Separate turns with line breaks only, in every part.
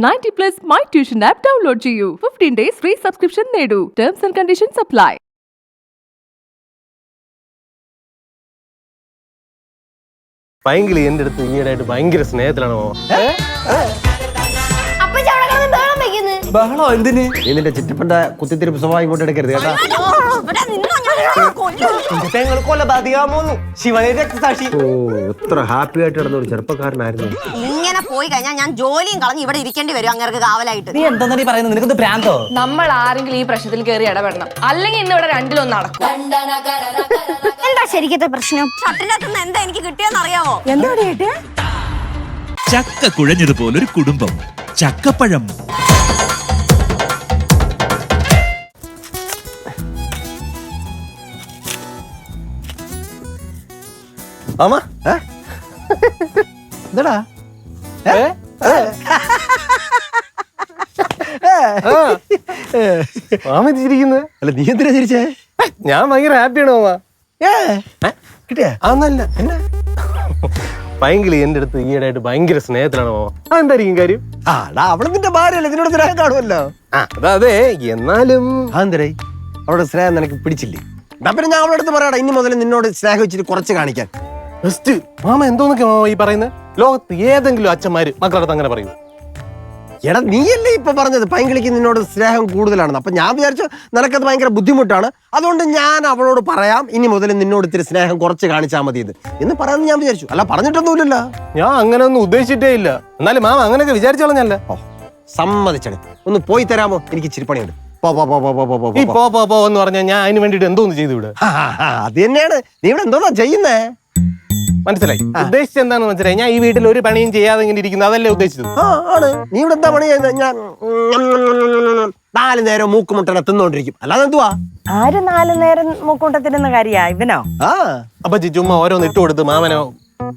90+ My Tuition app download ചെയ്യൂ. 15 days free subscription നേടൂ. Terms and conditions apply.
പൈങ്കിളി എന്റെ അടുത്ത് ഈയിടെയായിട്ട് ഭയങ്കര സ്നേഹത്തിലാണ് മാമ.
ബഹളോ എന്തിന്?
നിന്റെ ചിറ്റപ്പന്റെ കുത്തിത്തിരിപ്പ് സ്വഭാവം ഇങ്ങോട്ട് എടുക്കരുത് കേട്ടാ. എത്ര ഹാപ്പി ആയിട്ട് നടന്ന ഒരു ചെറുപ്പക്കാരനായിരുന്നു.
ഇങ്ങനെ പോയി കഴിഞ്ഞാൽ ഞാൻ ജോലിയും കളഞ്ഞ് ഇവിടെ ഇരിക്കേണ്ടി വരും അങ്ങനെ കാവലായിട്ട്.
നീ എന്താ പറയുന്നത്? നിനക്ക് ഭ്രാന്തോ?
നമ്മൾ ആരെങ്കിലും ഈ പ്രശ്നത്തിൽ കയറി ഇടപെടണം, അല്ലെങ്കിൽ ഇന്ന് ഇവിടെ രണ്ടിലൊന്നും നടക്കും.
എന്താ ശരിക്കത്തെ പ്രശ്നം? ഷട്ടിനകത്തുനിന്ന് എന്താ എനിക്ക് കിട്ടിയെന്ന് അറിയാമോ?
എന്താ കിട്ടിയ?
ചക്ക കുഴഞ്ഞതുപോലൊരു കുടുംബം. ചക്കപ്പഴം.
മാമ
എന്താടാ
മാമ ചിരിക്കുന്നത്?
അല്ല നീ എന്തിനാ ചിരിച്ചേ?
ഞാൻ ഭയങ്കര ഹാപ്പിയാണ് മാമ.
കിട്ടിയാ
അതൊന്നല്ല, എന്നാ പൈങ്കിളി എന്റെ അടുത്ത് ഈയിടെയായിട്ട് ഭയങ്കര സ്നേഹത്തിലാണ് മാമ. അതെന്തായിരിക്കും കാര്യം?
അവള് നിന്റെ ഭാര്യയല്ലേ, നിന്നോട് സ്നേഹം കാണുമല്ലോ.
അതെ, എന്നാലും
അതെന്തരേ അവളുടെ സ്നേഹം നിനക്ക് പിടിച്ചില്ലേ? പിന്നെ ഞാൻ അവളുടെ അടുത്ത് പറയാടാ, ഇനി മുതൽ നിന്നോട് സ്നേഹം വെച്ചിട്ട് കുറച്ച് കാണിക്കാൻ.
മാമ എന്തോന്നൊക്കെ മാമ ഈ പറയുന്നത്? ലോകത്ത് ഏതെങ്കിലും അച്ഛന്മാര് മക്കളടുത്ത് അങ്ങനെ പറയൂ?
എടാ നീയല്ലേ ഇപ്പൊ പറഞ്ഞത് പൈങ്കിളിക്ക് നിന്നോട് സ്നേഹം കൂടുതലാണെന്ന്. അപ്പൊ ഞാൻ വിചാരിച്ചു നിനക്കത് ഭയങ്കര ബുദ്ധിമുട്ടാണ്, അതുകൊണ്ട് ഞാൻ അവളോട് പറയാം ഇനി മുതൽ നിന്നോട് ഇത്തിരി സ്നേഹം കുറച്ച് കാണിച്ചാൽ മതി എന്ന് പറയാമെന്ന് ഞാൻ വിചാരിച്ചു. അല്ല പറഞ്ഞിട്ടൊന്നുമില്ലല്ലോ.
ഞാൻ അങ്ങനെ ഒന്നും ഉദ്ദേശിച്ചിട്ടേ ഇല്ല. എന്നാലും മാമ അങ്ങനെയൊക്കെ വിചാരിച്ചോളഞ്ഞല്ല.
സമ്മതിച്ചടേ, ഒന്ന് പോയി തരാമോ? എനിക്ക് ഇച്ചിരി പണിയുണ്ട്.
എന്ന് പറഞ്ഞാൽ ഞാൻ അതിന് വേണ്ടിട്ട് എന്തോന്ന് ചെയ്തു ഇവിടെ?
അത് തന്നെയാണ്. നീ ഇവിടെ എന്തോന്നാ ചെയ്യുന്നേ?
മനസ്സിലായി, ഉദ്ദേശിച്ചത് എന്താണെന്ന് മനസ്സിലായി. ഞാൻ ഈ വീട്ടിൽ ഒരു പണിയും ചെയ്യാതെ ഇങ്ങനെ ഇരിക്കുന്നത്, അതല്ലേ ഉദ്ദേശിച്ചത്?
ആണ്. നീ ഇവിടെ എന്താ പണി ചെയ്യുന്നത്? ഞാൻ 4 നേരം മൂക്കുമുട്ടനെ തിന്നോണ്ടിരിക്കും, അല്ലാതെ എന്തുവാ?
ആര് 4 നേരം മൂക്കുമുട്ട തിന്നുന്ന കാര്യ ഇവനോ?
അപ്പൊ ചുമ്മാ ഓരോന്ന് ഇട്ട് കൊടുത്ത് മാമനോ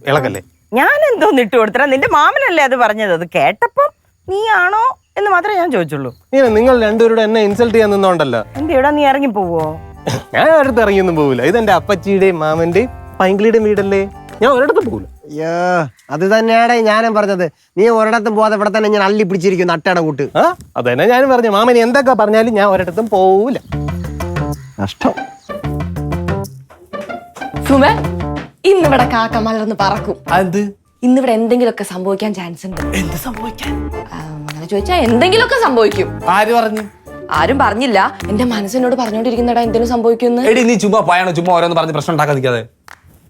ഇളക്കല്ലേ?
ഞാൻ എന്തോന്ന് ഇട്ട് കൊടുത്തരാ? നിന്റെ മാമനല്ലേ അത് പറഞ്ഞത്. അത് കേട്ടപ്പം നീ ആണോ എന്ന് മാത്രമേ ഞാൻ ചോദിച്ചുള്ളൂ.
നിങ്ങൾ രണ്ടുപേരുടെ എന്നെ ഇൻസൾട്ട് ചെയ്യാൻ നിന്നോണ്ടല്ലോ.
എന്റെ ഇവിടെ നീ ഇറങ്ങി പോവോ?
ഞാൻ ഒരിടത്ത് ഇറങ്ങിയൊന്നും പോവില്ല. ഇതെന്റെ അപ്പച്ചിയുടെയും മാമന്റെയും പൈങ്കിളിയുടെയും വീടല്ലേ, ഞാൻ ഒരിടത്തും പോകില്ല.
അയ്യോ, അത് തന്നെയാടേ ഞാനും പറഞ്ഞത്. നീ ഒരിടത്തും പോകാതെ ഇവിടെ തന്നെ ഞാൻ അള്ളി പിടിച്ചിരിക്കുന്നു അട്ടയുടെ കൂട്ട്.
അതന്നെ ഞാനും പറഞ്ഞു. മാമന് എന്തൊക്കെ പറഞ്ഞാലും ഞാൻ ഒരിടത്തും പോവില്ല.
നഷ്ടം.
സുമേ, ഇന്നിവിടെ കാക്ക മലർന്ന് പറക്കും.
അത്
ഇന്നിവിടെ എന്തെങ്കിലുമൊക്കെ സംഭവിക്കാൻ ചാൻസ് ഉണ്ട്.
എന്ത് സംഭവിക്കാൻ?
അങ്ങനെ ചോദിച്ചാ എന്തെങ്കിലുമൊക്കെ സംഭവിക്കും.
ആര് പറഞ്ഞു?
ആരും പറഞ്ഞില്ല, എന്റെ മനസ്സിനോട് പറഞ്ഞോണ്ടിരിക്കുന്നടാ എന്തെങ്കിലും സംഭവിക്കുന്നു.
എടി നീ ചുമ്മാ പോയാണോ? ചുമ്മാ ഓരോന്ന് പറഞ്ഞ് പ്രശ്നം ഉണ്ടാക്കാതിരിക്കാതെ.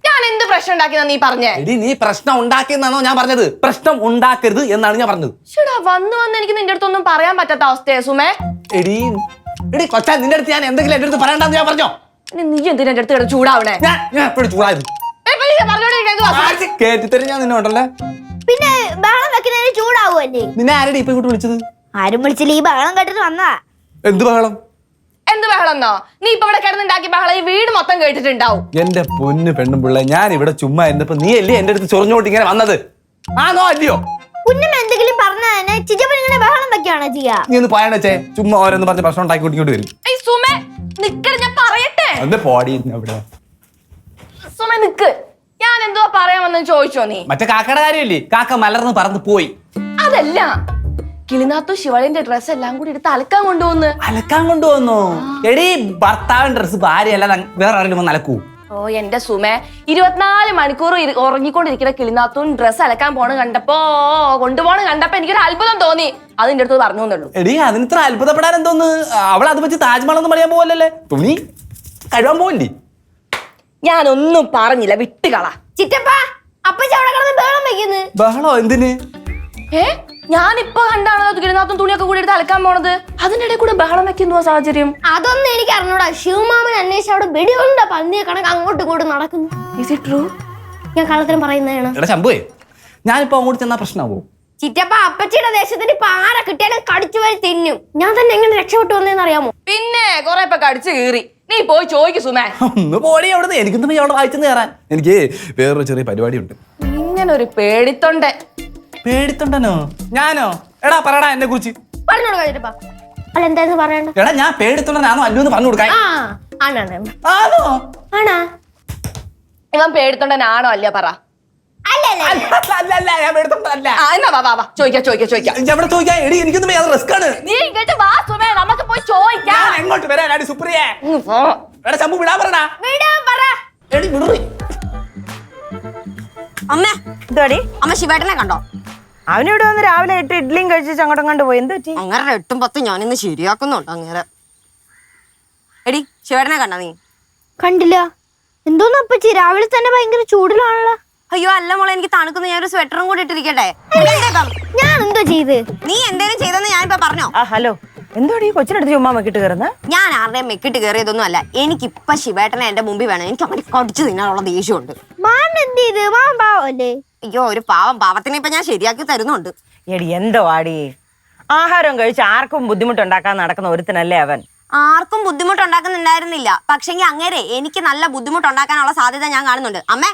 ഞാൻ എന്ത് പ്രശ്നം ഉണ്ടാക്കിയെന്നാ നീ പറഞ്ഞേ?
എടി നീ പ്രശ്നം ഉണ്ടാക്കിയെന്നാണോ ഞാൻ പറഞ്ഞത്? പ്രശ്നം ഉണ്ടാക്കരുത് എന്നാണ് ഞാൻ പറഞ്ഞത്.
ചേടാ, വന്ന് എനിക്ക് നിന്റെ അടുത്തൊന്നും പറയാൻ പറ്റാത്ത അവസ്ഥയാ സുമേ.
എടി കൊച്ചാ, നിന്റെ അടുത്ത് ഞാൻ എന്തെങ്കിലും എന്റെ അടുത്ത് പറയണ്ടെന്ന് ഞാൻ പറഞ്ഞോ?
നീ എന്തിനാ എന്റെ അടുത്ത് ചൂടാവണേ?
ഞാൻ എപ്പോഴും ചൂടായത് കേട്ടിത്തരും ഞാൻ നിന്നോട്ടല്ലേ.
പിന്നെ ബഹളം വെക്കുന്നതിന് ചൂടാവുമല്ലേ?
നിന്നെ ആരുടെ ഇപ്പൊ ഇങ്ങോട്ട് വിളിച്ചത്?
ആരും വിളിച്ചില്ല, ഈ ബഹളം കേട്ടിട്ട് വന്നതാ.
എന്ത് ബഹളം?
എന്ത് ബഹളന്നോ? നീ ഇപ്പൊ ഇവിടെ കിടന്നുണ്ടാക്കിയ ബഹളം ഈ വീട് മൊത്തം കേട്ടിട്ടുണ്ടാവും.
എന്റെ പൊന്നു പെണ്ണും പിള്ളേ, ഞാൻ ഇവിടെ ചുമ്മാ ഇരുന്നപ്പോ നീ അല്ലേ എന്റെ അടുത്ത് ചൊറിഞ്ഞോട്ട് ഇങ്ങനെ വന്നത്? ആണോ അല്ലയോ?
കുഞ്ഞമ്മ എന്തെങ്കിലും പറഞ്ഞാ ചിറ്റപ്പൻ ഇങ്ങനെ ബഹളം വെക്കുകയാണോ ചെയ്യാ?
നീ ഒന്ന് പോയാണേ, ചുമ്മാ ഓരോന്ന് പറഞ്ഞ് പ്രശ്നം ഉണ്ടാക്കി ഇങ്ങോട്ട് വരും.
സുമേ നിക്കട, ഞാൻ പറയട്ടെ.
ഒന്ന് പോടി അവിടെ.
സുമേ നിക്ക്, ഞാൻ എന്തുവാ പറയാമെന്ന് ചോദിച്ചോ നീ?
മറ്റേ കാക്കയുടെ കാര്യമല്ലേ? കാക്ക മലർന്ന് പറന്ന് പോയി.
അതല്ല, കിളിനാത്തു ശിവളിന്റെ ഡ്രസ് എല്ലാം കൂടി എടുത്ത് അലക്കാൻ കൊണ്ടുവന്ന്.
അലക്കാൻ കൊണ്ടുവന്നു? എടി ഭർത്താവിന്റെ ഡ്രസ് ഭാര്യ അല്ല വേറെ ആരെങ്കിലും വന്ന് അലക്കൂ?
ഓ എന്റെ സുമേ, 24 മണിക്കൂർ ഉറങ്ങിക്കൊണ്ടിരിക്കുന്ന കിളിനാത്തും ഡ്രസ് അലക്കാൻ കൊണ്ടുപോണ കണ്ടപ്പോ എനിക്കൊരു അത്ഭുതം തോന്നി. അതിന്റെ അടുത്ത് പറഞ്ഞു എന്നുള്ളൂ.
എടി അതിന് ഇത്ര അത്ഭുതപ്പെടാൻ എന്തോന്ന്? അവൾ അത് വെച്ച് താജ്മഹൽ ഒന്നും പറയാൻ പോവല്ലേ? തുണി കഴുകാൻ പോവല്ലേ?
ഞാനൊന്നും പറഞ്ഞില്ല, വിട്ടുകള.
ചിറ്റപ്പ അപ്പച്ചി അവിടെ കിടന്ന് ബഹളം വെക്കുന്നു.
ബഹളോ എന്തിന്?
ഞാനിപ്പോ കണ്ടാണോ കിളിനാത്തും തുണിയൊക്കെ കൂടി എടുത്ത് അലക്കാൻ പോണത്? അതിനിടെ കൂടെ ബഹളം വെക്കുന്ന സാഹചര്യം
അതൊന്നും എനിക്ക് അറിഞ്ഞൂടാ. ശിവമാമൻ അന്വേഷിച്ച് അവിടെ വെടികൊണ്ട പന്നിയെ കണക്ക് അങ്ങോട്ടും ഇങ്ങോട്ടും നടക്കുന്നു.
Is it true?
ഞാൻ കള്ളത്തരം പറയുന്നതാണ്.
എടാ ശംഭുവേ, ഞാനിപ്പോ അങ്ങോട്ട് ചെന്നാ പ്രശ്നമാവോ?
ചിറ്റപ്പ അപ്പച്ചിയുടെ ദേശത്തിന് ഇപ്പൊ ആരെ കിട്ടിയാലും കടിച്ചു വരി തിന്നും. ഞാൻ തന്നെ എങ്ങനെ രക്ഷപ്പെട്ടു വന്നേന്ന് അറിയാമോ?
പിന്നെ കൊറേ ഇപ്പൊ കടിച്ചു കീറി. നീ പോയി ചോദിക്കു സുമേ.
ഒന്ന് പോടി അവിടുന്ന്. എനിക്കൊന്നും അവിടെ വായിച്ചെന്ന് കയറാൻ. എനിക്ക് വേറൊരു ചെറിയ പരിപാടി ഉണ്ട്.
ഇങ്ങനെ ഒരു പേടിത്തൊണ്ടൻ.
പേടിത്തൊണ്ടനോ? ഞാനോ? എടാ പറയടാ എന്നെ കുറിച്ച്.
പറഞ്ഞോളൂ ചിറ്റപ്പ. അല്ല എന്താന്ന് പറയണ്ട?
എടാ ഞാൻ പേടിത്തൊണ്ടനാണോ അല്ലൂന്ന് പറഞ്ഞു കൊടുക്കാൻ.
ആണോ?
ഇവൻ പേടിത്തൊണ്ടനാണോ അല്ല പറ.
അല്ല ഞാൻ എടുത്തോണ്ടല്ല.
എന്നാ വാ ചോദിക്കാം
എവിടെ ചോദിക്കാം? എടി എനിക്കൊന്നും അത് റിസ്ക് ആണ്.
നീ ഇങ്ങോട്ട് വാ സുമേ, നമുക്ക് പോയി ചോദിക്കാം.
ഞാൻ എങ്ങോട്ട് വരാനാടി സുപ്രിയേ?
ഇങ്ങ് പോ.
എടാ ചമ്പു വിടാൻ പറടാ. എടി വിടറി.
അമ്മ
എന്തോടി
അമ്മ ശിവേട്ടനെ കണ്ടോ?
അവനിവിടെ വന്ന് രാവിലെ 8 ഇഡ്ഡലിയും കഴിച്ച് അങ്ങോട്ടും കണ്ടു പോയി. എന്ത് പറ്റി?
അങ്ങനെ 8ഉം 10ഉം ഞാനിന്ന് ശരിയാക്കുന്നുണ്ട്. അങ്ങനെ എടി ശിവേട്ടനെ കണ്ടോ നീ? കണ്ടില്ല. എന്തോന്ന് അപ്പച്ചി രാവിലെ തന്നെ ഭയങ്കര ചൂടിലാണല്ലോ. അയ്യോ അല്ല മോളെ, എനിക്ക് തണുക്കുന്ന ഞാൻ ഒരു സ്വെറ്ററും കൂടി ഇട്ടിരിക്കട്ടെ. ഞാൻ എന്തോ ചെയ്ത്? നീ എന്തേലും ചെയ്തെന്ന് ഞാനിപ്പോ പറഞ്ഞോ?
ഹലോ, എന്തോടി കൊച്ചിനടുത്ത് ചുമ്മാ മെക്കിട്ട് കയറുന്ന?
ഞാൻ ആരുടെയും മെക്കിട്ട് കയറിയതൊന്നും അല്ല. എനിക്കിപ്പൊ ശിവേട്ടനെ എന്റെ മുമ്പിൽ വേണം. എനിക്ക് അങ്ങനെ കടിച്ചു തിന്നാനുള്ള ദേഷ്യമുണ്ട്. അയ്യോ ഒരു പാവത്തിനെ ഇപ്പൊ ഞാൻ ശരിയാക്കി തരുന്നുണ്ട്.
എടി എന്തോ ആടി, ആഹാരം കഴിച്ച് ആർക്കും ബുദ്ധിമുട്ടുണ്ടാക്കാൻ നടക്കുന്ന ഒരുത്തനല്ലേ അവൻ.
ആർക്കും ബുദ്ധിമുട്ടുണ്ടാക്കുന്നുണ്ടായിരുന്നില്ല. പക്ഷെങ്കിൽ അങ്ങനെ എനിക്ക് നല്ല ബുദ്ധിമുട്ടുണ്ടാക്കാനുള്ള സാധ്യത ഞാൻ കാണുന്നുണ്ട്. അമ്മേ,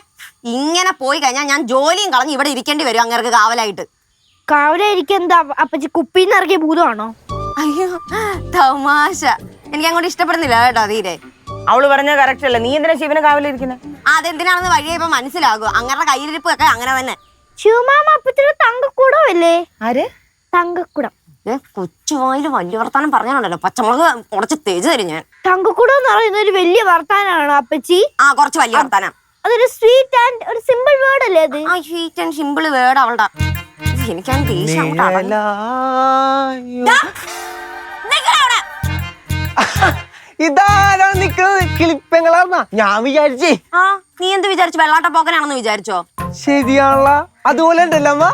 ഇങ്ങനെ പോയി കഴിഞ്ഞാൽ ഞാൻ ജോലിയും കളഞ്ഞ് ഇവിടെ ഇരിക്കേണ്ടി വരും അങ്ങേർക്ക് കാവലായിട്ട്.
കാവലായിരിക്കെന്താ അപ്പച്ചി കുപ്പിന്ന് ഇറങ്ങിയ ഭൂതമാണോ?
അയ്യോ തമാശ. എനിക്ക് അങ്ങോട്ട് ഇഷ്ടപ്പെടുന്നില്ല കേട്ടോ തീരെ.
അവള് പറഞ്ഞ കറക്റ്റ് അല്ലേ? നീ എന്തിനാ ശിവനെ കാവലിരിക്കുന്നത്?
അതെന്തിനാണെന്ന് വഴിയെ ഇപ്പൊ മനസ്സിലാകും. അങ്ങരുടെ കയ്യിലിരിപ്പ് ഒക്കെ അങ്ങനെ തന്നെ.
ശിവമാമ അപ്പച്ചിയുടെ തങ്കക്കൂടം അല്ലേ?
ആര്?
തങ്കക്കുടം.
കൊച്ചുവായിൽ വലിയ വർത്താനം പറഞ്ഞാണല്ലോ, പച്ചമുളക് ഉടച്ച് തേച്ച് തരും ഞാൻ.
തങ്കക്കുടം എന്ന് പറയുന്ന ഒരു വലിയ വർത്താനാണോ അപ്പച്ചി?
ആ കുറച്ച് വലിയ വർത്താനം.
അതൊരു സ്വീറ്റ് ആൻഡ് ഒരു സിമ്പിൾ വേർഡ് അല്ലേ അത്?
ആ സ്വീറ്റ് ആൻഡ് സിമ്പിൾ വേർഡ് അവളുടെ. എനിക്കാണ് ദേഷ്യം.
ഇതാരാ നിക്കുന്നത്? കിളിപ്പങ്ങളാർന്നാ ഞാൻ വിചാരിച്ചേ.
ആ നീ എന്ത് വിചാരിച്ചു? വെള്ളാട്ട പോക്കനാണെന്ന് വിചാരിച്ചോ?
ശരിയാണല്ല, അതുപോലെ ഉണ്ടല്ലോ അമ്മ.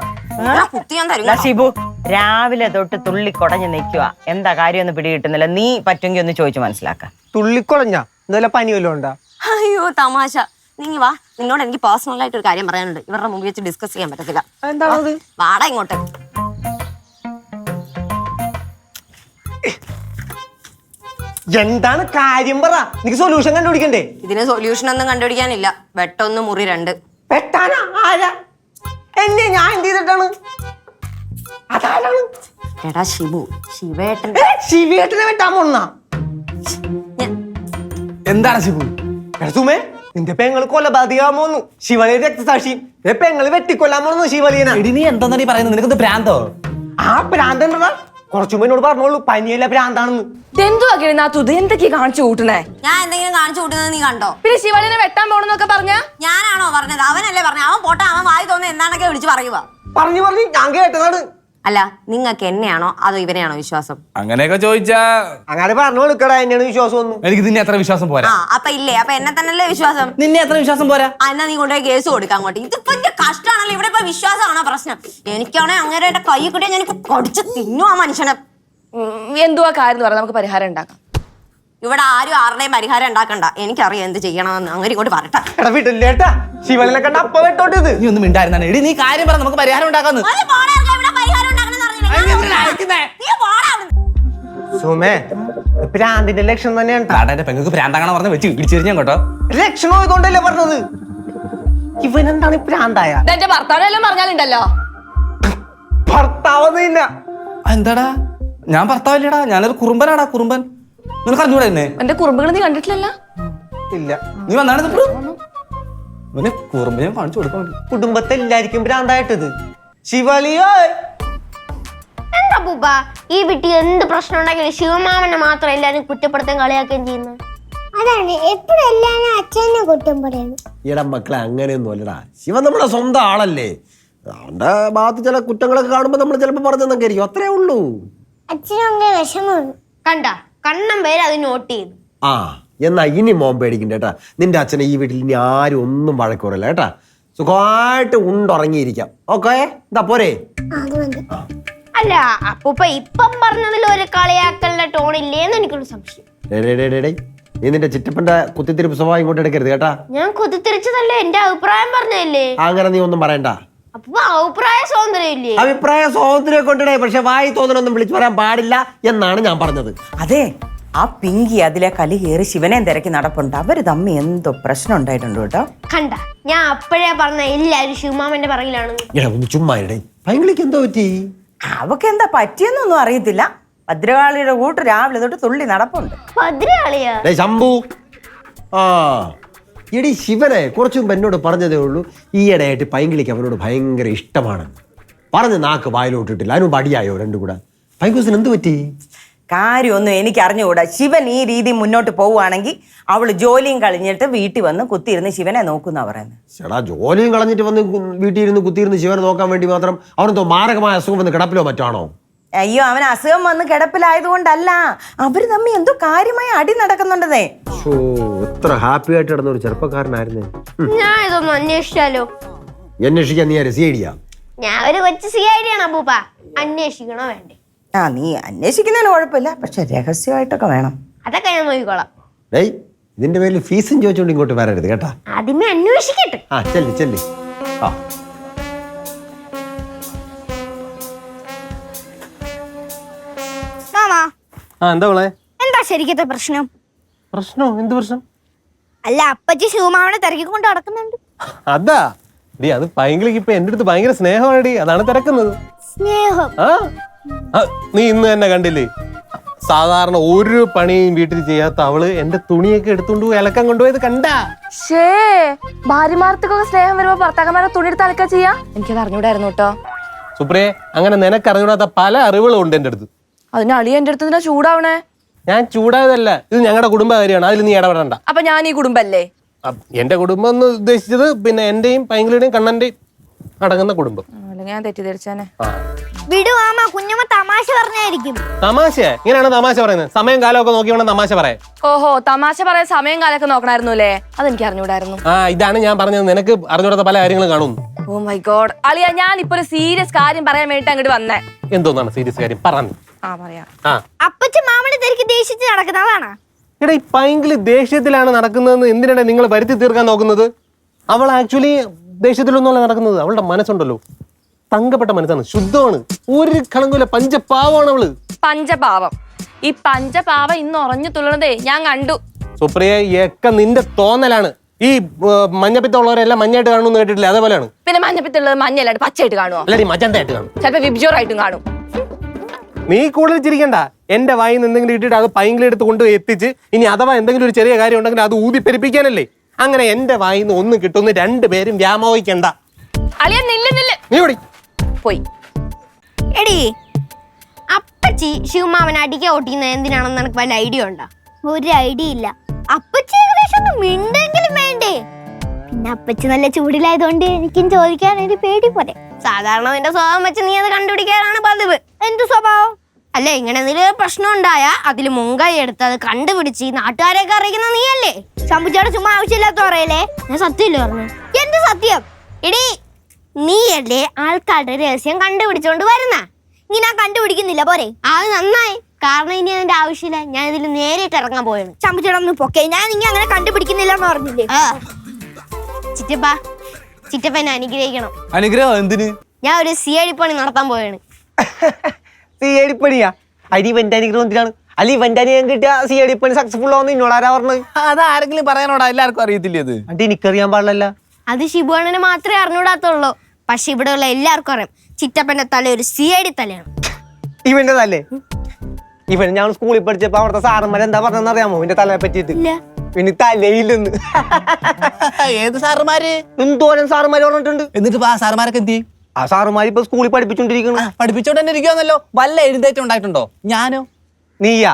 കുത്തി ഞാൻ തരും.
ഷിബു രാവിലെ തൊട്ട് തുള്ളി കൊടഞ്ഞ് നിൽക്കുക. എന്താ കാര്യമൊന്നും പിടികിട്ടുന്നില്ല. നീ പറ്റുമെങ്കിൽ ഒന്ന് ചോദിച്ചു മനസ്സിലാക്ക.
തുള്ളിക്കൊടഞ്ഞ ഇന്നലെ പനി വല്ലതും ഉണ്ടാ?
അയ്യോ തമാശ. നീ വാ, നിന്നോട് എനിക്ക് പേഴ്സണൽ ആയിട്ട് ഒരു കാര്യം പറയാനുണ്ട്. ഇവരുടെ മുമ്പിൽ വെച്ച് ഡിസ്കസ് ചെയ്യാൻ പറ്റത്തില്ല.
എന്താണത്?
വാടാ ഇങ്ങോട്ട്.
എന്താണ് കാര്യം പറ, എനിക്ക് സൊല്യൂഷൻ കണ്ടുപിടിക്കണ്ടേ?
ഇതിന് സൊല്യൂഷൻ ഒന്നും കണ്ടുപിടിക്കാനില്ല. വെട്ടൊന്ന് മുറി 2.
പെട്ടാനാ? ആരാ? എന്നെ ഞാൻ എന്ത് ചെയ്തിട്ടാണ്? അതാരാണ്?
എടാ ശിവു, ശിവേട്ടൻ.
ശിവേട്ടനെ വെട്ടാൻ പോണ?
എന്താണ് ശിവു?
സുമേ, നിന്റെ പെങ്ങള് കൊലപാതകമാൻ പോന്നു. ശിവലിയ രക്തസാക്ഷി പെങ്ങള് വെട്ടിക്കൊല്ലാൻ പോന്നു ശിവലിയന.
എടി നീ എന്താ നീ പറയുന്നത്? നിനക്ക് ഭ്രാന്തോ?
ആ ഭ്രാന്തണ്ടാ? കുറച്ചുമ്പോ എന്നോട് പറഞ്ഞോളൂ പനിയല്ല ഭ്രാന്താണെന്ന്.
എന്തുവാ കിളിനാത്തു ഇത്? എന്തൊക്കെയാ കാണിച്ചു കൂട്ടണേ?
ഞാൻ എന്തെങ്കിലും കാണിച്ചു കൂട്ടുന്നത് നീ കണ്ടോ?
പിന്നെ ശിവലിനെ വെട്ടാൻ പോണെന്നൊക്കെ പറഞ്ഞ
ഞാനാണോ പറഞ്ഞത്? അവനല്ലേ പറഞ്ഞത്. അവൻ പോട്ടെ, അവൻ വായി തോന്നുന്നു എന്താണൊക്കെ വിളിച്ച് പറയുക.
പറഞ്ഞു ഞാൻ കേട്ടതാണ്.
അല്ല നിങ്ങൾക്ക് എന്നെയാണോ അതോ ഇവനെയാണോ വിശ്വാസം?
അങ്ങനെയൊക്കെ ചോദിച്ചാ
അങ്ങനെ പറഞ്ഞു കൊടുക്കടാ, എന്നെയാണ് വിശ്വാസം ഒന്നും.
എനിക്ക് നിന്നെ എത്ര വിശ്വാസം പോരാ.
ആ അപ്പൊ ഇല്ലേ, അപ്പൊ എന്നെ തന്നെയല്ലേ വിശ്വാസം?
നിന്നെ എത്ര വിശ്വാസം പോരാ.
എന്നാ നീ കൊണ്ടുപോയി കേസ് കൊടുക്കാൻ അങ്ങോട്ട്. ഇതിപ്പോ എന്റെ കഷ്ടമാണല്ലോ. ഇവിടെ ഇപ്പൊ വിശ്വാസമാണോ പ്രശ്നം? എനിക്കാണെ അങ്ങനെ എന്റെ കൈ കിട്ടിയാൽ ഞാൻ കടിച്ച് തിന്നു ആ മനുഷ്യനെ.
എന്തുവാ കാര്യം എന്ന് പറഞ്ഞാൽ നമുക്ക് പരിഹാരം ഉണ്ടാക്കാം.
ഇവിടെ ആരും ആരുടെയും പരിഹാരം ഉണ്ടാക്കണ്ട. എനിക്കറിയാം എന്ത് ചെയ്യണമെന്ന്. അങ്ങനെ ഇങ്ങോട്ട് പറട്ടെ.
എടാ വീട്ടിലേട്ടാ, ശിവലിനെ കണ്ട അപ്പ വെട്ടോട്ട് ഇത്.
നീ ഒന്നും മിണ്ടായിരുന്നാണ്. എടി നീ കാര്യം പറ, നമുക്ക് പരിഹാരം ഉണ്ടാക്കാന്ന്.
സുമേ, ഭ്രാന്തിന്റെ ലക്ഷണം തന്നെയാണ്.
എന്റെ പെങ്ങൾക്ക് ഭ്രാന്താകണം പറഞ്ഞ് വെച്ച് ഇടിച്ചെറിഞ്ഞാൻ കേട്ടോ.
ലക്ഷണം ആയതുകൊണ്ടല്ലേ പറഞ്ഞത്. ഇവനെന്താണ് ഭ്രാന്തായ?
എന്റെ ഭർത്താവെല്ലാം പറഞ്ഞാലുണ്ടല്ലോ.
ഭർത്താവ് നിന്ന
എന്താടാ? ഞാൻ ഭർത്താവില്ലടാ, ഞാനൊരു കുറുമ്പനാടാ. കുറുമ്പൻ നിനക്ക് അറിഞ്ഞൂടെ എന്നെ?
എന്റെ കുറുമ്പുകൾ നീ കണ്ടിട്ടില്ലല്ലോ.
ഇല്ല.
നീ വന്നാണ് കുറുമ്പ് ഞാൻ കാണിച്ചു കൊടുക്കാൻ വേണ്ടി.
കുടുംബത്തെ എല്ലാവർക്കും ഭ്രാന്തായിട്ടത്. ശിവലിയോ
എന്താ പൂപ്പ ഈ വീട്ടിൽ എന്ത് പ്രശ്നം ഉണ്ടെങ്കിലും ശിവമാമനെ മാത്രം എല്ലാരും കുറ്റപ്പെടുത്താൻ കളിയാക്കുകയും ചെയ്യുന്നത്?
അതാണ് എപ്പോഴും എല്ലാരും അച്ഛനെ കുറ്റം പറയുന്നു.
ഈടാ മക്കളെ, അങ്ങനെയൊന്നും അല്ലടാ. ശിവൻ നമ്മുടെ സ്വന്തം ആളല്ലേ. അവന്റെ ഭാഗത്ത് ചില കുറ്റങ്ങളൊക്കെ കാണുമ്പോ നമ്മൾ ചിലപ്പോ പറഞ്ഞെന്നൊക്കെ ആയിരിക്കും. അത്രേ ഉള്ളൂ.
അച്ഛനും അങ്ങനെ വിഷമമാണ്.
കണ്ട കണ്ണം പേര് അത് നോട്ട് ചെയ്തു.
ആ എന്നാ ഇനി മോൻ പേടിക്കണ്ട കേട്ടാ. നിന്റെ അച്ഛനെ ഈ വീട്ടിൽ ഇനി ആരും ഒന്നും വഴക്കൂറല്ല കേട്ടാ. സുഖമായിട്ട് ഉണ്ടുറങ്ങിയിരിക്കാം. ഓക്കെ, എന്താ പോരെ?
അല്ല അപ്പൂപ്പ ഇപ്പം പറഞ്ഞതിൽ ഒരു കളിയാക്കലിന്റെ ടോൺ ഇല്ലേന്ന് എനിക്കൊരു സംശയം.
നീ നിന്റെ ചിറ്റപ്പന്റെ കുത്തിത്തിരിപ്പ് സ്വഭാവം ഇങ്ങോട്ട് എടുക്കരുത് കേട്ടാ.
ഞാൻ കുത്തിത്തിരിച്ചതല്ലേ, എന്റെ അഭിപ്രായം പറഞ്ഞതല്ലേ.
അങ്ങനെ നീ ഒന്നും പറയണ്ട.
അപ്പൊ അഭിപ്രായ സ്വാതന്ത്ര്യം ഇല്ലേ?
അഭിപ്രായ സ്വാതന്ത്ര്യം കൊണ്ടിടേ, പക്ഷെ വായി തോന്നണൊന്നും വിളിച്ചു പറയാൻ പാടില്ല എന്നാണ് ഞാൻ പറഞ്ഞത്.
അതെ, ആ പിങ്കി അതിലെ കലി കയറി ശിവനെ തിരക്കി നടപ്പുണ്ട്. അവര് തമ്മി എന്തോ പ്രശ്നം ഉണ്ടായിട്ടുണ്ട് കേട്ടോ.
കണ്ട, ഞാൻ അപ്പോഴേ പറഞ്ഞ എല്ലാരും ശിവമാമന്റെ പറയിലാണ്.
ഒന്ന് ചുമ്മാ ഇടേ. പൈങ്കിളിക്ക് എന്തോ പറ്റി?
അവക്ക് എന്താ പറ്റിയെന്നൊന്നും അറിയത്തില്ല. ഭദ്രകാളിയുടെ കൂട്ട് രാവിലെ തൊട്ട് തുള്ളി നടപ്പുണ്ട്.
ഭദ്രകാളിയാ?
ശംഭു, ആ എടി ശിവനെ കുറച്ചു മുമ്പ് എന്നോട് പറഞ്ഞതേ ഉള്ളൂ ഈയിടെയായിട്ട് പൈങ്കിളിക്ക് അവനോട് ഭയങ്കര ഇഷ്ടമാണ്. പറഞ്ഞ് നാക്ക് വായിലോട്ടിട്ടില്ല. അതിന് അടിയായോ രണ്ടും കൂടെ? പൈങ്കൂസിന് എന്ത് പറ്റി?
കാര്യമൊന്നും എനിക്ക് അറിഞ്ഞുകൂടാ. ശിവൻ ഈ രീതി മുന്നോട്ട് പോവുകയാണെങ്കിൽ അവള് ജോലിയും കളഞ്ഞിട്ട് വീട്ടിൽ വന്ന് കുത്തിയിരുന്ന് ശിവനെ നോക്കുന്ന പറയുന്നത്.
ചേടാ, ജോലിയും കളഞ്ഞിട്ട് വന്ന് വീട്ടിൽ ഇരുന്ന് കുത്തിയിരുന്ന് ശിവനെ നോക്കാൻ വേണ്ടി മാത്രം അവനെന്തോ മാരകമായ അസുഖം വന്ന് കിടപ്പിലോ മറ്റാണോ?
അയ്യോ, അവൻ അസുഖം വന്ന് കിടപ്പിലായതുകൊണ്ടല്ല, അവര് തമ്മിൽ എന്തോ കാര്യമായ അടി നടക്കുന്നുണ്ടതേ.
എത്ര ഹാപ്പി ആയിട്ട് കിടന്ന ഒരു ചെറുപ്പക്കാരനായിരുന്നേ.
ഞാൻ ഇതൊന്നും അന്വേഷിച്ചാലോ?
അന്വേഷിക്കാൻ നീ ആര്? CID യാ?
ഞാൻ ഒരു കൊച്ചു CID ആണ് അപ്പൂപ്പ. അന്വേഷിക്കണോ വേണ്ടേ?
നീ അന്വേഷിക്കുന്നതിന് കുഴപ്പമില്ല, പക്ഷെ രഹസ്യമായിട്ടൊക്കെ വേണം.
അതൊക്കെ ഞാൻ നോക്കിക്കോളാം.
ഡേയ്, ഇതിന്റെ പേരിൽ ഫീസും ചോദിച്ചോണ്ട് ഇങ്ങോട്ട് വരരുത് കേട്ടാ.
ആദ്യമേ അന്വേഷിക്കട്ടെ.
ചെല്ലി.
മാമാ,
എന്താ മോളെ
എന്താ ശരിക്കത്തെ പ്രശ്നം?
പ്രശ്നോ? എന്ത് പ്രശ്നം?
അല്ല, അപ്പച്ചി ശിവമാവനെ തിരക്കിക്കൊണ്ട് നടക്കുന്നുണ്ട്.
അതാ ഡി, അത് പൈങ്കിളിക്ക് ഇപ്പൊ എന്റെ അടുത്ത് ഭയങ്കര സ്നേഹമാണടി, അതാണ് തിരക്കുന്നത്.
സ്നേഹം?
നീ ഇന്ന് തന്നെ കണ്ടില്ലേ, സാധാരണ ഒരു പണിയും വീട്ടിൽ ചെയ്യാത്ത അവള് എന്റെ തുണിയൊക്കെ എടുത്തോണ്ട് പോയി അലക്കാൻ കൊണ്ടുപോയത് കണ്ടാ?
ഭാര്യമാർക്കൊക്കെ സ്നേഹം വരുമ്പോ ഭർത്താക്കന്മാരെ തുണിയെടുത്ത് അലക്കാ ചെയ്യാ? എനിക്കത് അറിഞ്ഞൂടായിരുന്നു കേട്ടോ.
സുപ്രിയെ, അങ്ങനെ നിനക്ക് അറിഞ്ഞൂടാത്ത പല അറിവുകളും ഉണ്ട് എന്റെ അടുത്ത്.
അതിന് അളിയ എന്റെ അടുത്ത് എന്തിനാ ചൂടാവണേ?
ഞാൻ ചൂടായതല്ല, ഇത് ഞങ്ങളുടെ കുടുംബ കാര്യമാണ്, അതിൽ നീ ഇടപെടണ്ട.
അപ്പൊ ഞാൻ ഈ കുടുംബല്ലേ?
എന്റെ കുടുംബം എന്ന് ഉദ്ദേശിച്ചത് പിന്നെ എന്റെയും പൈങ്കിളിയുടെയും കണ്ണന്റെയും അടങ്ങുന്ന കുടുംബം.
ഞാൻ തെറ്റിദ്ധരിച്ചേനെ.
വിടു മാമ, കുഞ്ഞമ്മ തമാശ പറഞ്ഞായിരിക്കും.
തമാശ? ഇങ്ങനെയാണ് തമാശ പറയുന്നത്? സമയം കാലമൊക്കെ നോക്കി വേണം തമാശ പറയാൻ.
ഓഹോ, തമാശ പറയാൻ സമയം കാലൊക്കെ നോക്കണായിരുന്നു അല്ലേ? അതെനിക്ക് അറിഞ്ഞൂടായിരുന്നു.
ഇതാണ് ഞാൻ പറഞ്ഞത്, നിനക്ക് അറിഞ്ഞൂടാത്ത പല കാര്യങ്ങളും കാണും.
ഓ മൈ ഗോഡ് അളിയ, ഞാൻ ഇപ്പൊ ഒരു സീരിയസ് കാര്യം പറയാൻ വേണ്ടിട്ട് അങ്ങോട്ട് വന്നേ.
എന്തോന്നാണ് സീരിയസ് കാര്യം? പറഞ്ഞു.
പറയാം.
അപ്പച്ചി മാമനെ തിരക്കി ദേഷ്യത്തിൽ നടക്കുന്നതാണ്.
എടാ, ഈ പൈങ്കിളി ദേഷ്യത്തിലാണ് നടക്കുന്നതെന്ന് എന്തിനാണ് നിങ്ങൾ വരുത്തി തീർക്കാൻ നോക്കുന്നത്? അവൾ ആക്ച്വലി ദേഷ്യത്തിലൊന്നുമല്ല നടക്കുന്നത്. അവളുടെ മനസ്സുണ്ടല്ലോ, തങ്കപ്പെട്ട മനസ്സാണ്, ശുദ്ധമാണ്, ഒരു കളങ്കുല പഞ്ചപാവമാണ് അവള്.
പഞ്ചപാവം? ഈ പഞ്ചപാവം ഇന്ന് ഉറഞ്ഞു തുള്ളണതേ ഞാൻ കണ്ടു.
സുപ്രിയ, ഒക്കെ നിന്റെ തോന്നലാണ്. ഈ മഞ്ഞപ്പിത്തമുള്ളവരെല്ലാം മഞ്ഞായിട്ട് കാണുമെന്ന് കേട്ടിട്ടില്ല? അതേപോലെയാണ്.
പിന്നെ മഞ്ഞപ്പിത്തുള്ളത് മഞ്ഞല്ലാണ്ട് പച്ചയായിട്ട് കാണുമോ?
അല്ലടി, മജന്തയായിട്ട് കാണും.
ചിലപ്പോ വിബ്ജോറായിട്ടും കാണും.
നീ കൂടുതൽ ചിരിക്കണ്ട. എന്റെ വായിൽ നിന്ന് എന്തെങ്കിലും ഇട്ടിട്ട് അത് പൈങ്കിളി എടുത്ത് കൊണ്ട് എത്തിച്ച് ഇനി അഥവാ എന്തെങ്കിലും ഒരു ചെറിയ കാര്യം ഉണ്ടെങ്കിൽ അത് ഊതി പെരുപ്പിക്കാനല്ലേ? അങ്ങനെ എന്റെ വായിൽ നിന്ന് ഒന്ന് കിട്ടുന്ന രണ്ടുപേരും വ്യാമോഹിക്കണ്ട.
അളിയ നില്ല്
നീ ഓടി
പോയി.
എടി, അപ്പച്ചി ശിവമാമനെ അടിക്കാൻ ഓട്ടിക്കുന്നത് എന്തിനാണെന്ന് എനിക്ക് വല്ല ഐഡിയ ഉണ്ടോ? ഒരു ഐഡിയ ഇല്ല. അപ്പച്ചി ഏകദേശം ഒന്ന് മിണ്ടെങ്കിലും വേണ്ടേ? പിന്നെ അപ്പച്ചി നല്ല ചൂടിലായതുകൊണ്ട് എനിക്കും ചോദിക്കാൻ ഒരു പേടി പോലെ. സാധാരണ നിന്റെ സ്വഭാവം വെച്ച് നീ അത് കണ്ടുപിടിക്കാനാണ് പതിവ്. എന്ത് സ്വഭാവം? അല്ല, ഇങ്ങനെ എന്തെങ്കിലും പ്രശ്നം ഉണ്ടായ അതിൽ മുൻകൈ എടുത്ത് അത് കണ്ടുപിടിച്ച് നാട്ടുകാരെയൊക്കെ അറിയിക്കുന്ന നീയല്ലേ? ശമ്പുച്ചോടെ ചുമ്മാ ആവശ്യമില്ലാത്ത പറയല്ലേ? ഞാൻ സത്യമില്ല പറഞ്ഞു. എന്ത് സത്യം? എടി, നീയല്ലേ ആൾക്കാരുടെ രഹസ്യം കണ്ടുപിടിച്ചോണ്ട് വരുന്ന? നീ ഞാൻ കണ്ടുപിടിക്കുന്നില്ല പോരെ? അത് നന്നായി, കാരണം ഇനി അതിന്റെ ആവശ്യമില്ല. ഞാൻ ഇതിൽ നേരിട്ട് ഇറങ്ങാൻ പോയാണ്. ചമ്പുച്ചേടൊന്ന് പൊക്കെ, ഞാൻ ഇനി അങ്ങനെ കണ്ടുപിടിക്കുന്നില്ല എന്ന് പറഞ്ഞില്ലേ? ചിറ്റപ്പ എന്നെ അനുഗ്രഹിക്കണം.
അനുഗ്രഹം എന്തിന്?
ഞാൻ ഒരു CID പണി നടത്താൻ പോയാണ്.
CID പണിയാ? അരി വന്റെ അനുഗ്രഹം എന്തിനാണ്? അല്ലെ ഇവന്റെ അനുഗ്രഹം കിട്ടിയ CID പണി സക്സസ്ഫുൾ ആവുന്ന എന്നോട് ആരാ പറഞ്ഞത്? അത് ആരെങ്കിലും പറയാനോടാ? എല്ലാവർക്കും അറിയത്തില്ലേ അത്? അത് എനിക്കറിയാൻ പാടില്ലല്ല.
അത് ശിബുവണ്ണന് മാത്രമേ അറിഞ്ഞൂടാത്തുള്ളൂ. പക്ഷെ ഇവിടെ ഉള്ള എല്ലാവർക്കും അറിയാം, ചിറ്റപ്പന്റെ തല ഒരു CID തലയാണ്.
ഇവന്റെ തലേ? ഇവൻ ഞാൻ സ്കൂളിൽ പഠിച്ചപ്പോ അവിടുത്തെ സാറന്മാർ എന്താ പറഞ്ഞെന്ന് അറിയാമോ ഇവന്റെ തലയെ പറ്റിയിട്ട്? പിന്നെ തലയില്ലെന്ന്. ഏത് സാറുമാര്? എന്തോരം സാറുമാര് പറഞ്ഞിട്ടുണ്ട്. എന്നിട്ട് ആ സാറുമാരൊക്കെ എന്ത് ചെയ്യും? ആ സാറുമാർ ഇപ്പൊ സ്കൂളിൽ പഠിപ്പിച്ചോണ്ടിരിക്കണം. പഠിപ്പിച്ചോണ്ട് തന്നെ ഇരിക്കുവാന്നല്ലോ. വല്ല എഴുതേറ്റം ഉണ്ടായിട്ടുണ്ടോ? ഞാനോ? നീയാ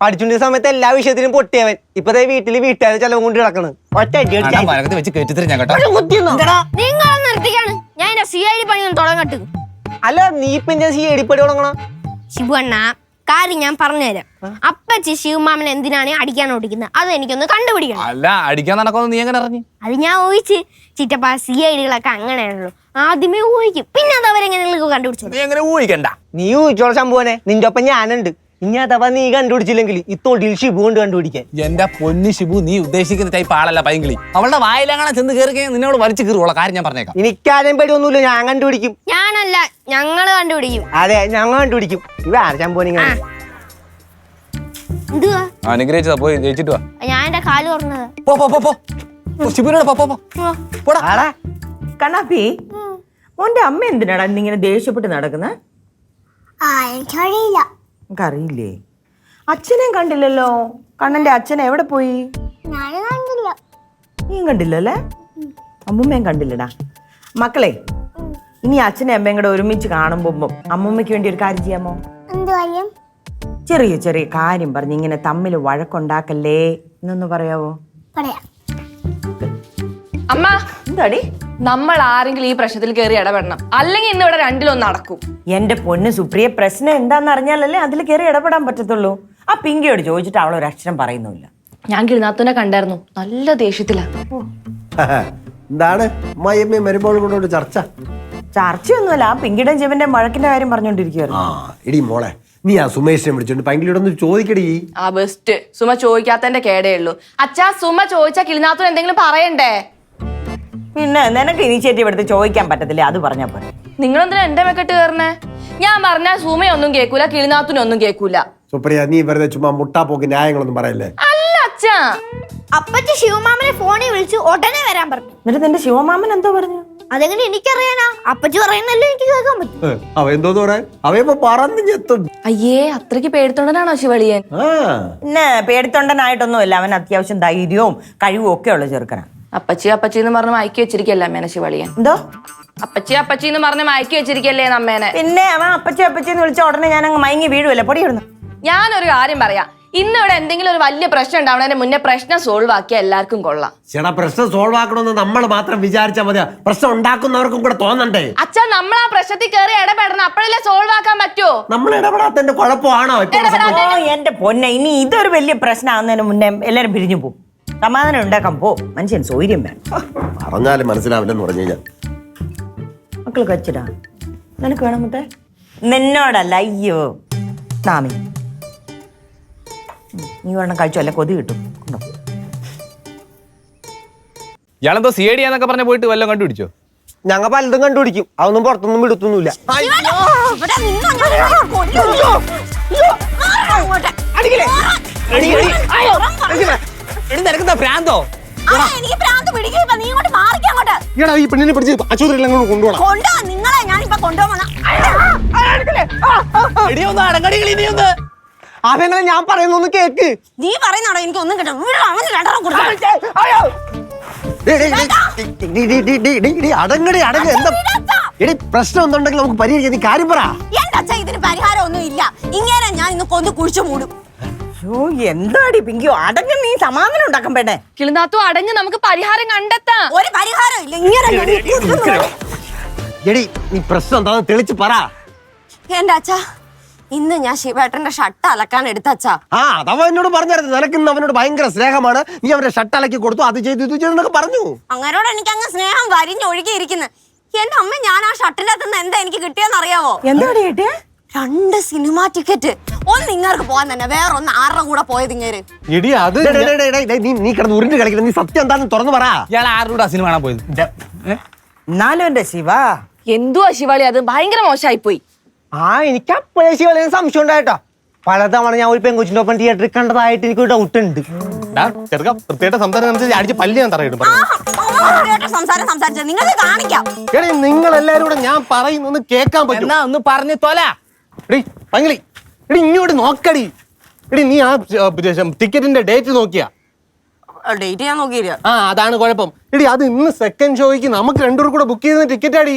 പഠിച്ചോണ്ടിരുന്ന സമയത്ത് എല്ലാ വിഷയത്തിലും പൊട്ടിയവൻ. ഇപ്പതേ വീട്ടുകാരെ ചെലവും കൊണ്ട് കിടക്കണ്.
നിങ്ങൾ നിർത്തിക്കാണ്, ഞാൻ എന്റെ CID പണി തുടങ്ങട്ട്.
അല്ല, നീ ഇപ്പൊ CID പണി തുടങ്ങണം?
ശിബുവണ്ണ, കാര്യം ഞാൻ പറഞ്ഞുതരാം. അപ്പച്ചി ശിവമാമൻ എന്തിനാണ് അടിക്കാൻ ഓടിക്കുന്നത് അത് എനിക്കൊന്ന് കണ്ടുപിടിക്കണം.
അല്ല, അടിക്കാൻ നടക്കുമെന്ന് നീ എങ്ങനെ അറിഞ്ഞു?
അത് ഞാൻ ഊഹിച്ച്. ചിറ്റപ്പ CIDകളൊക്കെ അങ്ങനെയാണല്ലോ, ആദ്യമേ ഊഹിക്കും, പിന്നെ അത് അവരെങ്ങനെ കണ്ടുപിടിച്ചു.
നീ എങ്ങനെ ഊഹിക്കണ്ട, നീ ഊഹിച്ചോളാം ശംഭുവനെ. നിന്റെ ഒപ്പം ഞാനുണ്ട്. ഇനി അഥവാ നീ കണ്ടുപിടിച്ചില്ലെങ്കിൽ ഈ തൊടിയിൽ ഷിബു കൊണ്ട് കണ്ടുപിടിക്കാൻ. എന്റെ പൊന്നു ഷിബു, നീ ഉദ്ദേശിക്കുന്ന ടൈപ്പ് ആളല്ല പൈങ്കിളി. അവളുടെ വായിലങ്ങനെ ചെന്ന് കയറി നിന്നോട് വലിച്ചു കീറുള്ള കാര്യം ഞാൻ പറഞ്ഞേക്കാം. എനിക്കാരും പേടിയൊന്നുമില്ല, ഞാൻ കണ്ടുപിടിക്കും.
ഞാനല്ല, ഞങ്ങള് കണ്ടുപിടിക്കും.
അതെ, ഞങ്ങൾ കണ്ടുപിടിക്കും. ഇവ ശംഭുവനെ
എന്തുവാ
അനുഗ്രഹിച്ചതാ, പോയി ജയിച്ചിട്ട് വാ.
ഞാൻ എന്റെ കാല് പറഞ്ഞത്.
കണ്ണാപ്പി, മോന്റെ അമ്മ എന്തിനാടാ ഇങ്ങനെ ദേഷ്യപ്പെട്ട് നടക്കുന്നത്?
എനിക്കറിയില്ല.
അറിയില്ലേ? അച്ഛനെയും കണ്ടില്ലല്ലോ. കണ്ണന്റെ അച്ഛൻ എവിടെ പോയി?
ഞാനും കണ്ടില്ല.
നീയും കണ്ടില്ലല്ലേ? അമ്മൂമ്മയും കണ്ടില്ലടാ. മക്കളെ, ഇനി അച്ഛനും അമ്മയും കൂടെ ഒരുമിച്ച് കാണുമ്പോ അമ്മൂമ്മയ്ക്ക് വേണ്ടി ഒരു കാര്യം ചെയ്യാമോ?
എന്ത് കാര്യം?
ചെറിയ ചെറിയ കാര്യം പറഞ്ഞ് ഇങ്ങനെ തമ്മിൽ വഴക്കുണ്ടാക്കല്ലേ എന്നൊന്ന് പറയാവോ?
പറയാം.
അമ്മ,
എന്താടി?
നമ്മൾ ആരെങ്കിലും ഈ പ്രശ്നത്തിൽ കയറി ഇടപെടണം, അല്ലെങ്കിൽ ഇന്ന് ഇവിടെ രണ്ടിലൊന്നും നടക്കും.
എന്റെ പൊന്ന് സുപ്രിയ, പ്രശ്നം എന്താന്ന് അറിഞ്ഞാലല്ലേ അതിൽ കയറി ഇടപെടാൻ പറ്റത്തുള്ളൂ. ആ പിങ്കിയോട് ചോദിച്ചിട്ട് അവൾ ഒരു അക്ഷരം പറയുന്നില്ല.
ഞാൻ കിളിനാത്തൂനെ കണ്ടായിരുന്നു, നല്ല ദേഷ്യത്തിലാ.
എന്താണ് അമ്മായിയമ്മയും മരുമോളും കൂടെ ഒരു ചർച്ച?
ചർച്ചയൊന്നുമല്ല, ആ പിങ്കിയുടെ ജീവന്റെ വഴക്കിന്റെ കാര്യം പറഞ്ഞോണ്ടിരിക്കുവായിരുന്നു.
ഇടി മോളെ, നീ ആ സുമേഷിനെ വിളിച്ചോണ്ട് പൈങ്കിളിയോടൊന്ന് ചോദിക്കടി.
ആ ബെസ്റ്റ്. സുമ ചോദിക്കാത്തതിന്റെ കേടേ ഉള്ളൂ. അച്ഛാ, സുമ ചോദിച്ചാ കിളിനാത്തൂൻ എന്തെങ്കിലും പറയണ്ടേ?
പിന്നെ നിനക്ക് ഇനീഷ്യേറ്റീവ് എടുത്ത് ചോദിക്കാൻ പറ്റത്തില്ല, അത് പറഞ്ഞാ പോലെ.
നിങ്ങളെന്തിനാ എന്റെ മെക്കെട്ട് കയറണേ? ഞാൻ പറഞ്ഞാൽ സുമയൊന്നും കേൾക്കൂല, കിളിനാത്തൂനൊന്നും കേൾക്കൂല.
സുപ്രിയ, നീ വെറുതെ ചുമ്മാ മുട്ടാപ്പോക്ക് ന്യായങ്ങളൊന്നും പറയല്ലേ.
അല്ല അച്ഛാ,
അപ്പച്ചി ശിവമാമനെ ഫോണിൽ വിളിച്ച് ഉടനെ വരാൻ പറഞ്ഞു.
എന്നിട്ട് നിന്റെ ശിവമാമൻ എന്തോ പറഞ്ഞു?
അതെങ്ങനെ എനിക്കറിയാനാ? അപ്പച്ചി പറയുന്നല്ലോ എനിക്ക് കേൾക്കാൻ പറ്റും.
അവ എന്തോന്ന് പറയാൻ? അവയപ്പോ പറന്ന് ചെത്തും.
അയ്യേ, അത്രയ്ക്ക് പേടിത്തൊണ്ടനാണോ ശിവളിയൻ?
പിന്നെ പേടിത്തൊണ്ടനായിട്ടൊന്നുമില്ല, അവൻ അത്യാവശ്യം ധൈര്യവും കഴിവും ഒക്കെ ഉള്ള ചെറുക്കനാ.
അപ്പച്ചി അപ്പച്ചി എന്ന് പറഞ്ഞ് മയക്കി വെച്ചിരിക്കല്ലേ അമ്മേനെ ശിവളിയൻ?
എന്തോ
അപ്പച്ചി അപ്പച്ചി എന്ന് പറഞ്ഞ് മയക്കി വെച്ചിരിക്കല്ലേ അമ്മേനെ?
പിന്നെ അവൻ അപ്പച്ചി അപ്പച്ചി എന്ന് വിളിച്ച ഉടനെ ഞാൻ അങ്ങ് മയങ്ങി വീഴുവല്ലേ, പൊടിയിടുന്നു.
ഞാനൊരു കാര്യം പറയാം, ഇന്ന് ഇവിടെ എന്തെങ്കിലും ഒരു വലിയ പ്രശ്നം ഉണ്ടാവണതിന് മുന്നേ പ്രശ്നം സോൾവ് ആക്കിയ എല്ലാവർക്കും കൊള്ളാം.
ചേട്ടാ, പ്രശ്നം സോൾവ് ആക്കണമെന്ന് നമ്മൾ മാത്രം വിചാരിച്ചാൽ മതിയാ, പ്രശ്നം ഉണ്ടാക്കുന്നവർക്കും കൂടെ തോന്നണ്ടേ?
അച്ഛാ, നമ്മൾ ആ പ്രശ്നത്തിൽ കയറി ഇടപെടണം, അപ്പോഴല്ലേ സോൾവ് ആക്കാൻ പറ്റുമോ?
നമ്മൾ ഇടപെടാത്തതിന്റെ കുഴപ്പമാണോ
എന്റെ പൊന്നെ, ഇനി ഇതൊരു വലിയ പ്രശ്നമാകുന്നതിന് മുന്നേ എല്ലാരും പിരിഞ്ഞു പോകും. സമാധാനം ഉണ്ടാക്കാൻ പോ, മനുഷ്യൻ സൗകര്യം വേണം.
പറഞ്ഞാലും മനസ്സിലാവില്ലെന്ന് പറഞ്ഞു കഴിഞ്ഞാൽ.
മക്കൾ കഴിച്ചിടാ, നിനക്ക് വേണം മുത്തേ? നിന്നോടല്ല, അയ്യോ നാമി, നീ വേണം കഴിച്ചോ, അല്ല കൊതി കിട്ടും.
ഇയാളെന്തോ CID എന്നൊക്കെ പറഞ്ഞ പോയിട്ട് വല്ലതും കണ്ടുപിടിച്ചോ?
ഞങ്ങൾ പലതും കണ്ടുപിടിക്കും, അതൊന്നും പുറത്തൊന്നും വിടുത്തൊന്നുമില്ല.
ഭ്രാന്തോ?
ഈടാ, ഈ പെണ്ണിനെ പിടിച്ച് ആശുപത്രിയിൽ അങ്ങോട്ട് കൊണ്ടുപോകണം.
അതെങ്ങനെ ഞാൻ പറയുന്നൊന്ന് കേക്ക്.
നീ പറയുന്നാണോ? എനിക്ക് ഒന്നും കിട്ടും.
അടങ്ങടി അടങ്ങ്. എന്താ എടി, പ്രശ്നം എന്തുണ്ടെങ്കിൽ നമുക്ക് പരിഹരിക്കാം. നീ കാര്യം പറ.
എന്റെ അച്ഛ, ഇതിന് പരിഹാരം ഒന്നും ഇല്ല. ഇങ്ങനെ ഞാൻ ഇന്ന് കൊന്ന് കുഴിച്ചു മൂടും.
എന്താടി പിങ്കിയോ, അടങ്ങ്, നീ സമാധാനം ഉണ്ടാക്കാൻ പേട്ടെ.
കിളിനാത്തു അടങ്ങ്, നമുക്ക് പരിഹാരം കണ്ടെത്താം.
ഒരു പരിഹാരം ഇല്ല. ഇങ്ങനെ
എടി, നീ പ്രശ്നം എന്താണെന്ന് തെളിച്ച് പറ.
എന്റെ അച്ഛ, ഇന്ന് ഞാൻ ശിവേട്ടന്റെ ഷർട്ട് അലക്കാൻ എടുത്തച്ഛാ.
അതവ എന്നോട് പറഞ്ഞായിരുന്നു, നിനക്ക് ഇന്ന് അവനോട് ഭയങ്കര സ്നേഹമാണ്, നീ അവന്റെ ഷർട്ട് അലക്കി കൊടുത്തു, അത് ചെയ്തു ഇത് ചെയ്തെന്നൊക്കെ പറഞ്ഞു.
അങ്ങനോട് എനിക്ക് അങ്ങ് സ്നേഹം വരിഞ്ഞൊഴുകിയിരിക്കുന്നു. എന്റെ അമ്മ, ഞാൻ ആ ഷർട്ടിന്റെ അകത്തുനിന്ന് എന്താ എനിക്ക് കിട്ടിയെന്ന് അറിയാവോ?
എന്താടി കേട്ടേ?
2 സിനിമാ ടിക്കറ്റ്. ഒന്ന് ഇങ്ങേർക്ക് പോവാൻ തന്നെ, വേറൊന്ന് ആരുടെ കൂടെ പോയത് ഇങ്ങേര്.
എടി, അത്
നീ കിടന്ന് ഉരുണ്ട് കളിക്കണം. നീ സത്യം എന്താന്ന് തുറന്നു പറ.
ഇയാൾ ആരുടെ കൂടെ സിനിമ കാണാൻ പോയത്?
എന്നാലും എന്റെ ശിവ,
എന്തുവാ ശിവാളി, അത് ഭയങ്കര മോശമായി പോയി.
എനിക്ക് അപ്പോഴേ ശിവളിന് സംശയം ഉണ്ടായിട്ടോ. പലതവണ ഞാൻ ഒരു പെങ്കുച്ചിന്റെ ഒപ്പം തിയേറ്ററിൽ കണ്ടതായിട്ട് എനിക്ക് ഡൗട്ട് ഉണ്ട്.
ചെറുക്ക വൃത്തിയായിട്ട് സംസാരം അടിച്ച് പല്ല് ഞാൻ തറയിട്ടും.
സംസാരം സംസാരിച്ചത് നിങ്ങൾക്ക് കാണിക്കാം.
എടി, നിങ്ങൾ എല്ലാരും കൂടെ ഞാൻ പറയുന്നൊന്ന് കേൾക്കാൻ പറ്റും.
എന്നാ ഒന്ന് പറഞ്ഞു തോല.
എടി പൈങ്കിളി, എടി ഇങ്ങോട്ട് നോക്കടി. എടി, നീ ആ ടിക്കറ്റിന്റെ ഡേറ്റ് നോക്കിയാ?
ഡേറ്റ് ഞാൻ നോക്കിയില്ല.
അതാണ് കുഴപ്പം. എടി, അത് ഇന്ന് സെക്കൻഡ് ഷോയ്ക്ക് നമുക്ക് 2 കൂടെ ബുക്ക് ചെയ്ത ടിക്കറ്റ് ആടി.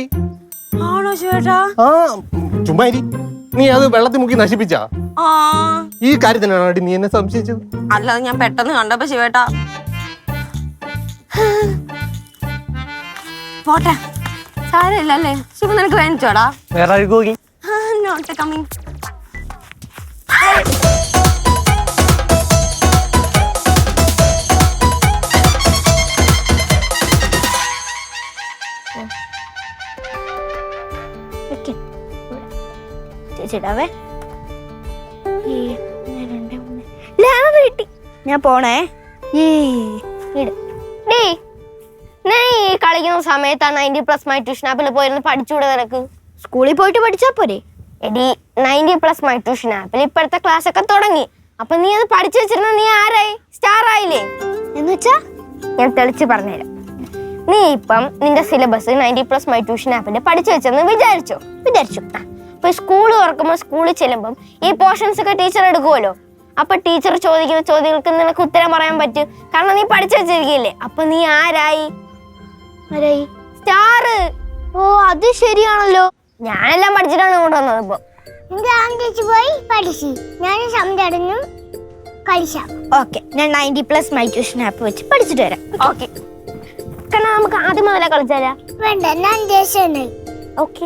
ആണോ ശിവേട്ടാ?
ചുമ്മാ ഇരി. നീ അത് വെള്ളത്തിൽ മുക്കി നശിപ്പിച്ചാ? ഈ കാര്യത്തിനാണ് അടി നീ എന്നെ സംശയിച്ചത്?
അല്ലാതെ ഞാൻ പെട്ടെന്ന് കണ്ടപ്പോ ശിവേട്ടാ. പോട്ടെ, സാരമില്ലല്ലേ. ശിവ, നിനക്ക് വേണിച്ചോടാ?
വേറെ പോയി
നോട്ട് കമ്മിങ്.
ചേച്ചിടാവേ, ഞാൻ പോണേ. നീ കളിക്കുന്ന സമയത്താണ് 90+ മൈ ട്യൂഷൻ ആപ്പിൽ പോയിരുന്ന് പഠിച്ചുകൂടെ നിനക്ക്? സ്കൂളിൽ പോയിട്ട് പഠിച്ചാ പോരെ? എടി, 90+ മൈ ട്യൂഷൻ ആപ്പിൽ ഇപ്പോഴത്തെ ക്ലാസ് ഒക്കെ തുടങ്ങി. അപ്പൊ നീ അത് പഠിച്ചു വെച്ചിരുന്ന നീ ആരായി? സ്റ്റാർ ആയില്ലേ? എന്ന് വെച്ചാ ഞാൻ തെളിച്ച് പറഞ്ഞുതരാം. നീ ഇപ്പം നിന്റെ സിലബസ് 90+ മൈ ട്യൂഷൻ ആപ്പിന്റെ പഠിച്ചു വെച്ചെന്ന് വിചാരിച്ചു. അപ്പൊ സ്കൂൾ തുറക്കുമ്പോൾ സ്കൂളിൽ ചെല്ലുമ്പം ഈ പോർഷൻസ് ഒക്കെ ടീച്ചർ എടുക്കുമല്ലോ. അപ്പൊ ടീച്ചർ ചോദിക്കുന്ന ചോദ്യങ്ങൾക്ക് നിനക്ക് ഉത്തരം പറയാൻ പറ്റും. കാരണം നീ പഠിച്ചു വെച്ചിരിക്കില്ലേ. അപ്പൊ നീ ആരായി? സ്റ്റാർ. ഓ അത് ശരിയാണല്ലോ. ഞാനെല്ലാം പഠിച്ചിട്ടാണ് ഇങ്ങോട്ട് വന്നത്. ഇപ്പൊ
പോയി പഠിച്ചു ഞാൻ സംതടഞ്ഞു കളിച്ചാം.
ഓക്കെ, ഞാൻ 90+ മൈ ട്യൂഷൻ ആപ്പ് വെച്ച് പഠിച്ചിട്ട് വരാം. ഓക്കെ, കാരണം നമുക്ക് ആദ്യം മുതലേ കളിച്ചാലാ?
വേണ്ട, ഞാൻ ദേശം.
ഓക്കെ.